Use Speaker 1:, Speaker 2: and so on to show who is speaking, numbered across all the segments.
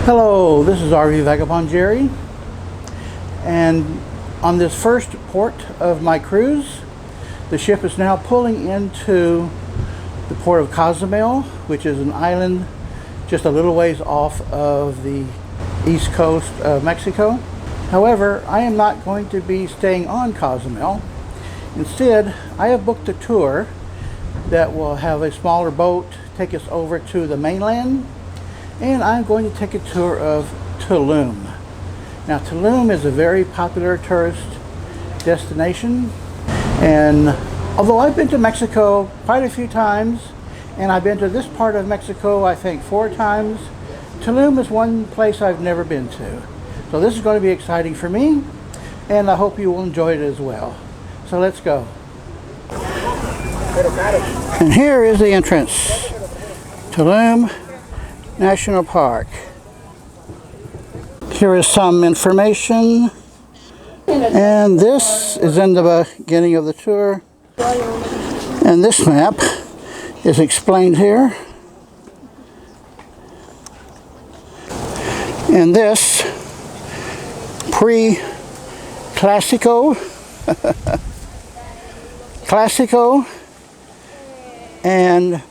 Speaker 1: Hello, this is RV Vagabond Jerry, and on this first port of my cruise, the ship is now pulling into the port of Cozumel, which is an island just a little ways off of the east coast of Mexico. However, I am not going to be staying on Cozumel. Instead, I have booked a tour that will have a smaller boat take us over to the mainland, and I'm going to take a tour of Tulum. Now, Tulum is a very popular tourist destination, and although I've been to Mexico quite a few times, and I've been to this part of Mexico I think 4 times, Tulum is one place I've never been to. So this is going to be exciting for me, and I hope you will enjoy it as well. So let's go. And here is the entrance. Tulum National Park. Here is some information, and this is in the beginning of the tour, and this map is explained here, and this pre-Classico Classico and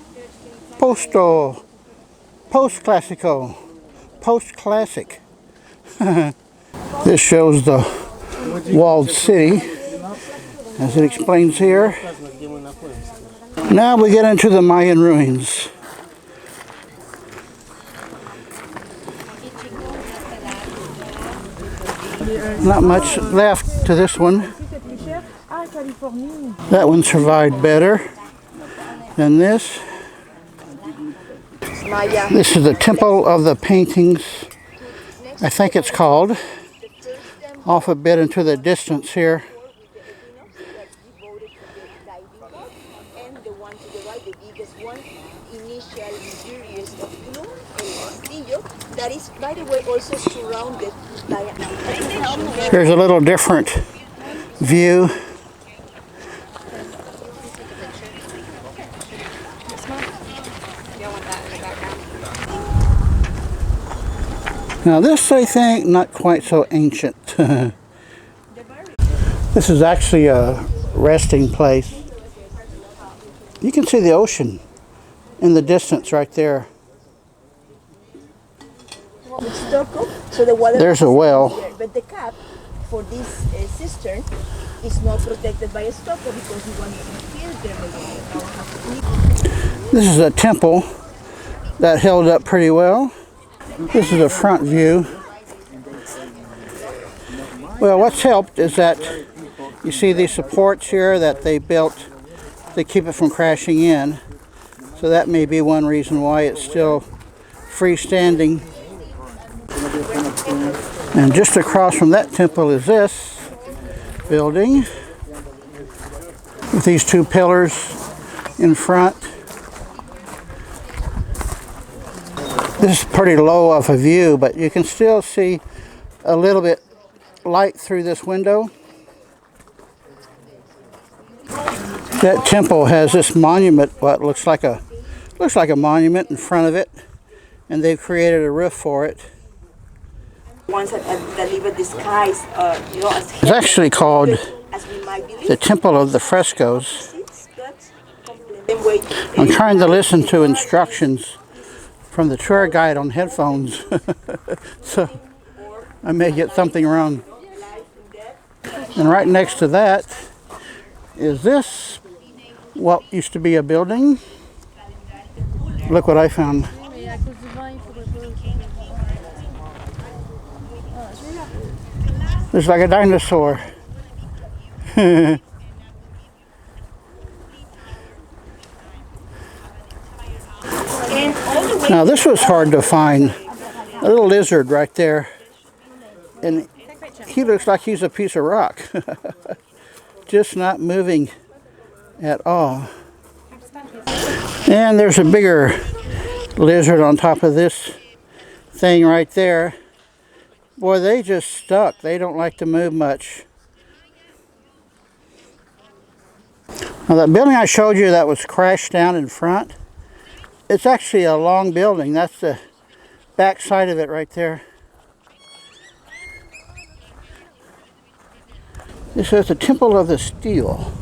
Speaker 1: Post-Classico, post-classic. This shows the walled city, as it explains here. Now we get into the Mayan ruins. Not much left to this one. That one survived better than this. This is the Temple of the Paintings, I think it's called, off a bit into the distance here.
Speaker 2: That is, by the way, also surrounded by a...
Speaker 1: Here's a little different view. Now this, I think, not quite so ancient. This is actually a resting place. You can see the ocean in the distance right there. There's a well.
Speaker 2: But the cap for this cistern is not protected by a stucco because we want to filter the water.
Speaker 1: This is a temple that held up pretty well. This is a front view. Well, what's helped is that you see these supports here that they built to keep it from crashing in. So that may be one reason why it's still freestanding. And just across from that temple is this building with these 2 pillars in front. This is pretty low of a view, but you can still see a little bit light through this window. That temple has this monument, what looks like a monument in front of it, and they've created a roof for it.
Speaker 2: Ones that deliver disguise,
Speaker 1: It's actually called the Temple of the Frescoes. I'm trying to listen to instructions from the tour guide on headphones, so I may get something wrong. And right next to that is this, what used to be a building. Look what I found. It's like a dinosaur. Now this was hard to find. A little lizard right there. And he looks like he's a piece of rock. Just not moving at all. And there's a bigger lizard on top of this thing right there. Boy, they just stuck. They don't like to move much. Now that building I showed you that was crashed down in front, it's actually a long building. That's the back side of it right there. This is the Temple of the Steel.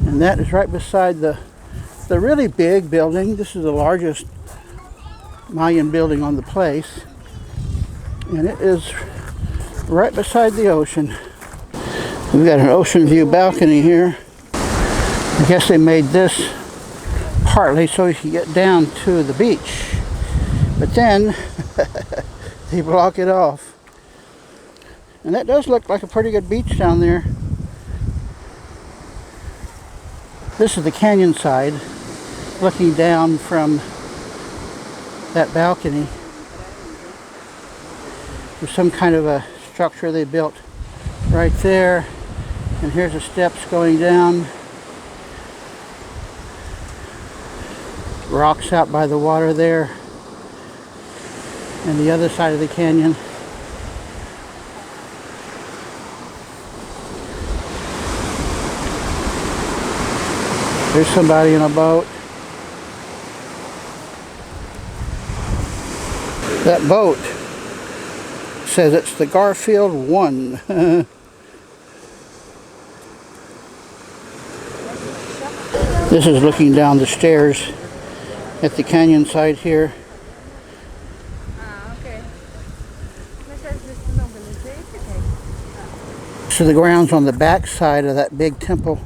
Speaker 1: And that is right beside the really big building. This is the largest Mayan building on the place. And it is right beside the ocean. We've got an ocean view balcony here. I guess they made this partly so you can get down to the beach. But then they block it off. And that does look like a pretty good beach down there. This is the canyon side, looking down from that balcony. There's some kind of a structure they built right there. And here's the steps going down. Rocks out by the water there. And the other side of the canyon. There's somebody in a boat. That boat says it's the Garfield 1. This is looking down the stairs at the canyon side here. So the ground's on the back side of that big temple.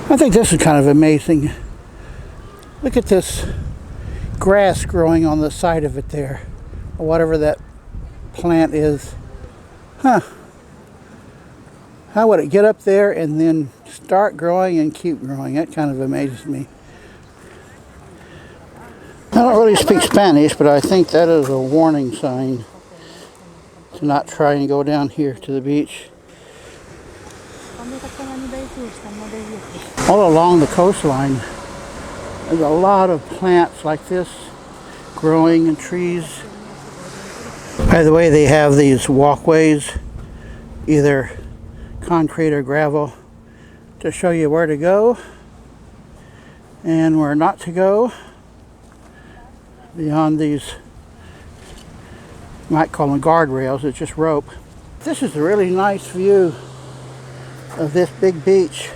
Speaker 1: I think this is kind of amazing. Look at this grass growing on the side of it there, or whatever that plant is. Huh. How would it get up there and then start growing and keep growing? That kind of amazes me. I don't really speak Spanish, but I think that is a warning sign to not try and go down here to the beach. All along the coastline, there's a lot of plants like this growing and trees. By the way, they have these walkways, either concrete or gravel, to show you where to go and where not to go beyond these, you might call them guardrails. It's just rope. This is a really nice view of this big beach.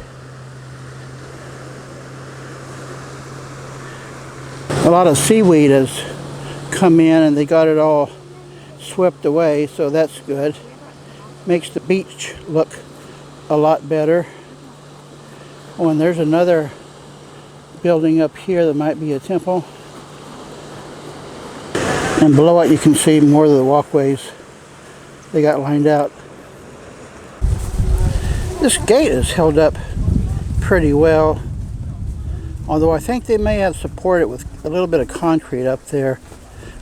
Speaker 1: A lot of seaweed has come in and they got it all swept away, so that's good. Makes the beach look a lot better. Oh, and there's another building up here that might be a temple. And below it you can see more of the walkways they got lined out. This gate is held up pretty well, although I think they may have supported it with a little bit of concrete up there.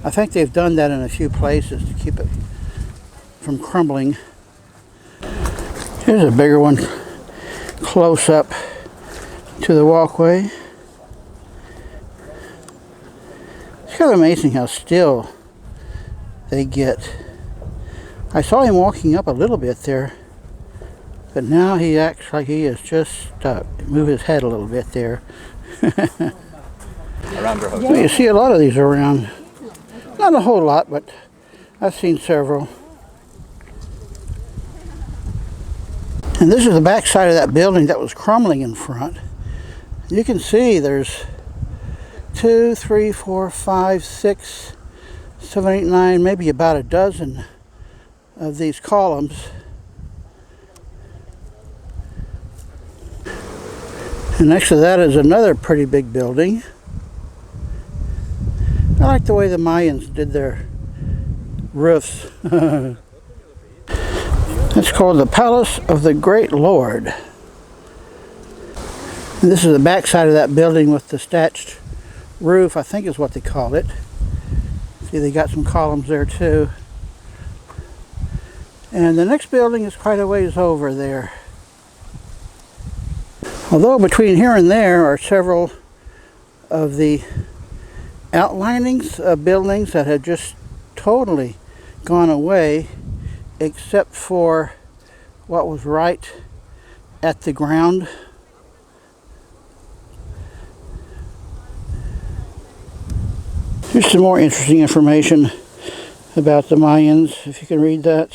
Speaker 1: I think they've done that in a few places to keep it from crumbling. Here's a bigger one close up to the walkway. It's kind of amazing how still they get. I saw him walking up a little bit there, but now he acts like he is just stuck. Move his head a little bit there. So you see a lot of these around. Not a whole lot, but I've seen several. And this is the back side of that building that was crumbling in front. You can see there's 2, 3, 4, 5, 6, 7, 8, 9, maybe about a dozen of these columns. And next to that is another pretty big building. I like the way the Mayans did their roofs. It's called the Palace of the Great Lord. And this is the back side of that building with the thatched roof, I think is what they call it. See, they got some columns there too. And the next building is quite a ways over there. Although between here and there are several of the outlinings of buildings that have just totally gone away, except for what was right at the ground. Here's some more interesting information about the Mayans, if you can read that.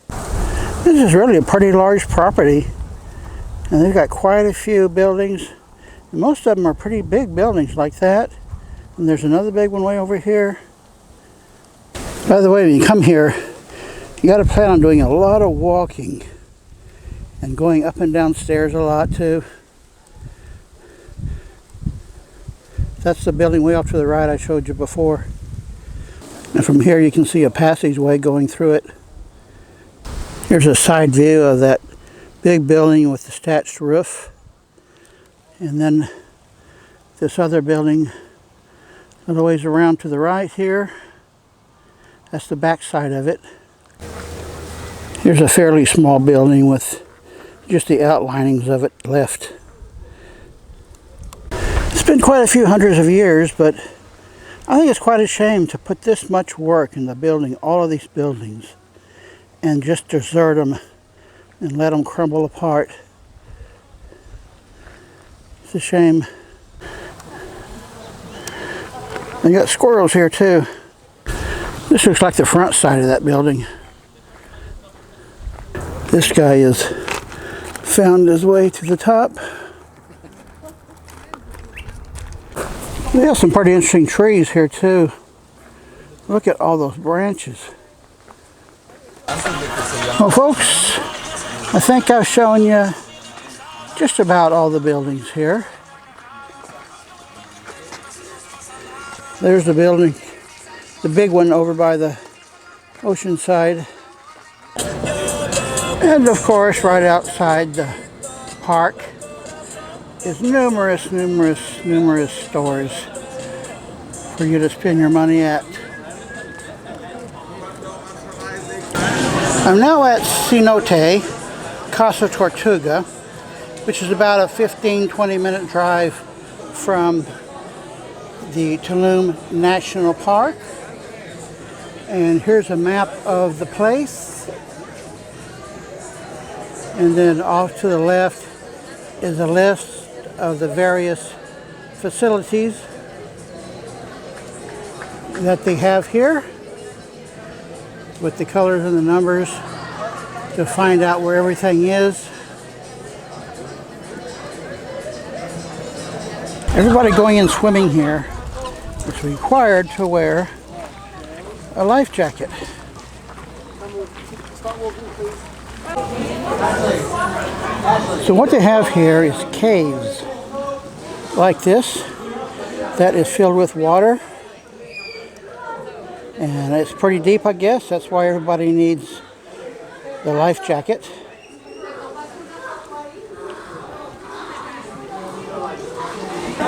Speaker 1: This is really a pretty large property, and they've got quite a few buildings. And most of them are pretty big buildings like that. And there's another big one way over here. By the way, when you come here, you got to plan on doing a lot of walking and going up and down stairs a lot too. That's the building way off to the right I showed you before. And from here you can see a passageway going through it. Here's a side view of that big building with the thatched roof. And then this other building a little ways around to the right here. That's the back side of it. Here's a fairly small building with just the outlinings of it left. It's been quite a few hundreds of years, but I think it's quite a shame to put this much work into building all of these buildings and just desert them and let them crumble apart. It's a shame. They got squirrels here too. This looks like the front side of that building. This guy has found his way to the top. They have some pretty interesting trees here too. Look at all those branches. Well, folks, I think I've shown you just about all the buildings here. There's the building, the big one over by the ocean side. And of course, right outside the park is numerous stores for you to spend your money at. I'm now at Cenotes Casa Tortuga, which is about a 15-20 minute drive from the Tulum National Park. And here's a map of the place. And then off to the left is a list of the various facilities that they have here with the colors and the numbers to find out where everything is. Everybody going in swimming here is required to wear a life jacket. So what they have here is caves like this that is filled with water, and it's pretty deep, I guess. That's why everybody needs the life jacket.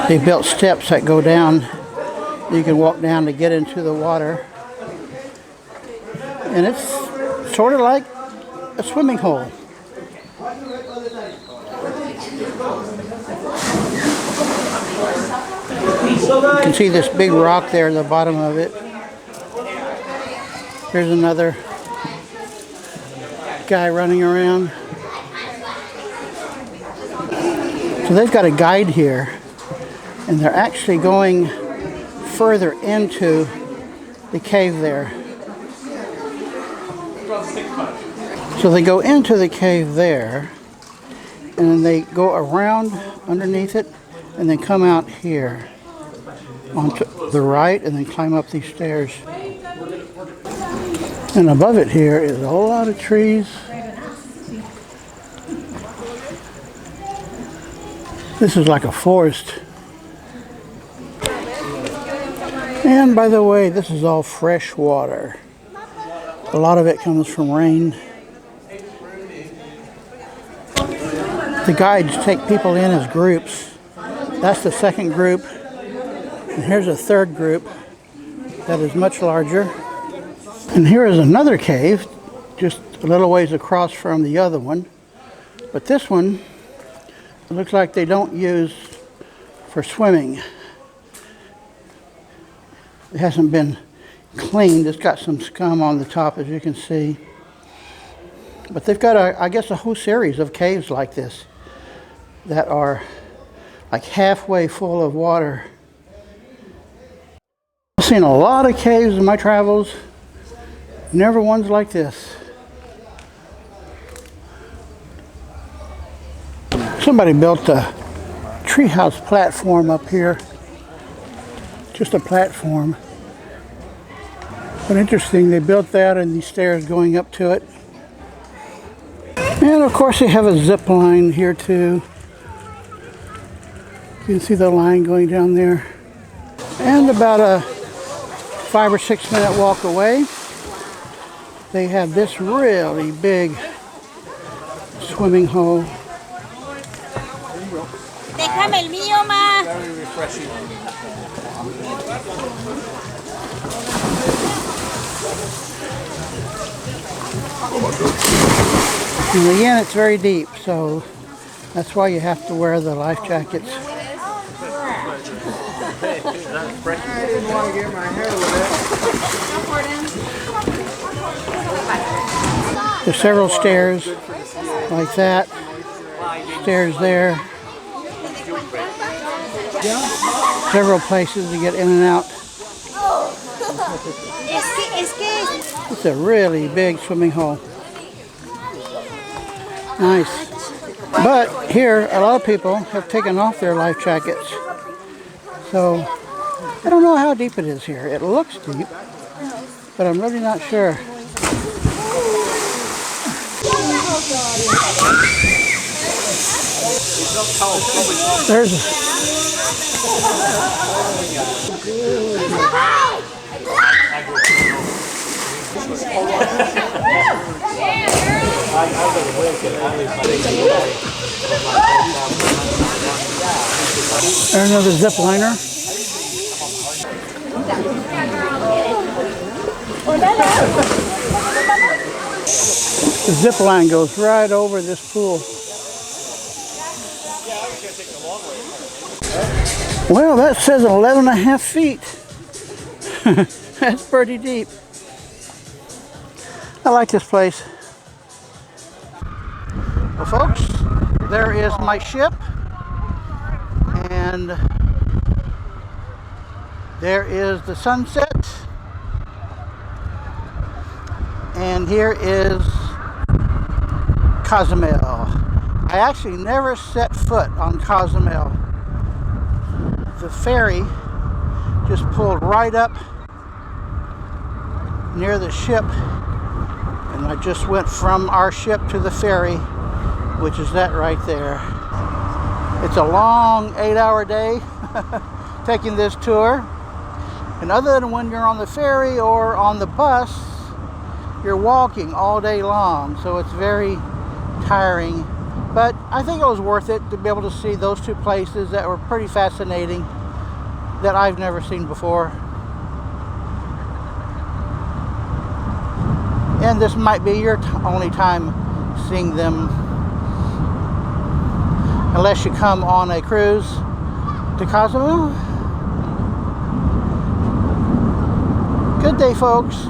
Speaker 1: They built steps that go down. You can walk down to get into the water. And it's sort of like a swimming hole. You can see this big rock there at the bottom of it. Here's another guy running around. So they've got a guide here, and they're actually going further into the cave there. So they go into the cave there, and then they go around underneath it, and then come out here onto the right, and then climb up these stairs. And above it here is a whole lot of trees. This is like a forest. And by the way, this is all fresh water. A lot of it comes from rain. The guides take people in as groups. That's the second group. And here's a third group that is much larger. And here is another cave, just a little ways across from the other one. But this one, it looks like they don't use for swimming. It hasn't been cleaned. It's got some scum on the top, as you can see. But they've got, I guess, a whole series of caves like this that are like halfway full of water. seen a lot of caves in my travels. Never ones like this. Somebody built a treehouse platform up here. Just a platform. But interesting, they built that and these stairs going up to it. And of course they have a zip line here too. You can see the line going down there. And about a 5 or 6 minute walk away, they have this really big swimming hole.
Speaker 3: Déjame el mío, ma.
Speaker 4: Very refreshing.
Speaker 1: And again, it's very deep, so that's why you have to wear the life jackets.
Speaker 4: I didn't want to get my hair wet.
Speaker 1: There's several stairs like that. Stairs there. Several places to get in and out. It's a really big swimming hole. Nice. But here, a lot of people have taken off their life jackets. So, I don't know how deep it is here. It looks deep, but I'm really not sure. There's another zip liner. The zip line goes right over this pool. Well, that says 11.5 feet. That's pretty deep. I like this place. Well, folks, there is my ship. And there is the sunset. And here is Cozumel. I actually never set foot on Cozumel. The ferry just pulled right up near the ship, and I just went from our ship to the ferry, which is that right there. It's a long 8-hour day taking this tour, and other than when you're on the ferry or on the bus, you're walking all day long, so it's very tiring. But I think it was worth it to be able to see those two places that were pretty fascinating that I've never seen before. And this might be your only time seeing them, unless you come on a cruise to Cozumel. Good day, folks.